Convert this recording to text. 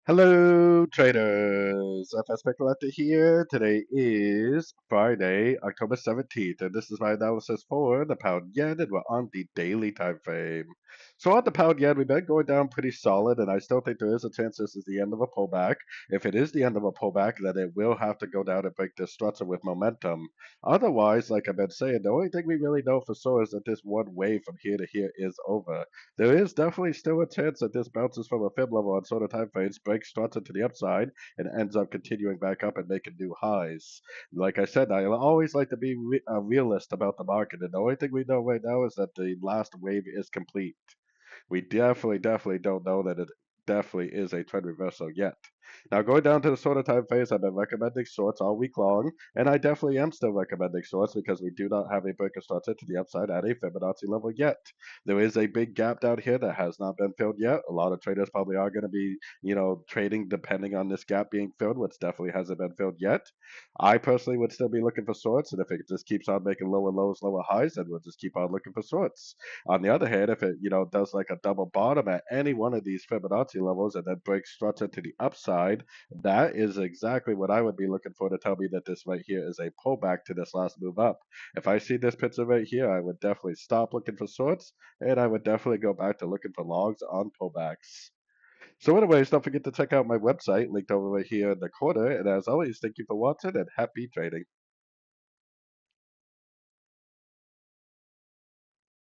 Hello, traders. FX Pip Collector here. Today is Friday, October 17th, and this is my analysis for the pound yen, and we're on the daily time frame. So on the pound yen, we've been going down pretty solid, and I still think there is a chance this is the end of a pullback. If it is the end of a pullback, then it will have to go down and break this structure with momentum. Otherwise, like I've been saying, the only thing we really know for sure is that this one wave from here to here is over. There is definitely still a chance that this bounces from a fib level on shorter time frames, breaks structure to the upside, and ends up continuing back up and making new highs. Like I said, I always like to be a realist about the market, and the only thing we know right now is that the last wave is complete. We definitely don't know that it definitely is a trend reversal yet. Now, going down to the shorter time phase, I've been recommending shorts all week long, and I definitely am still recommending shorts because we do not have a breaker structure to the upside at a Fibonacci level yet. There is a big gap down here that has not been filled yet. A lot of traders probably are going to be, trading depending on this gap being filled, which definitely hasn't been filled yet. I personally would still be looking for shorts, and if it just keeps on making lower lows, lower highs, then we'll just keep on looking for shorts. On the other hand, if it, does like a double bottom at any one of these Fibonacci levels and then breaks structure to the upside, that is exactly what I would be looking for to tell me that this right here is a pullback to this last move up. If I see this picture right here, I would definitely stop looking for shorts and I would definitely go back to looking for longs on pullbacks. So anyways, don't forget to check out my website linked over right here in the corner. And as always, thank you for watching and happy trading.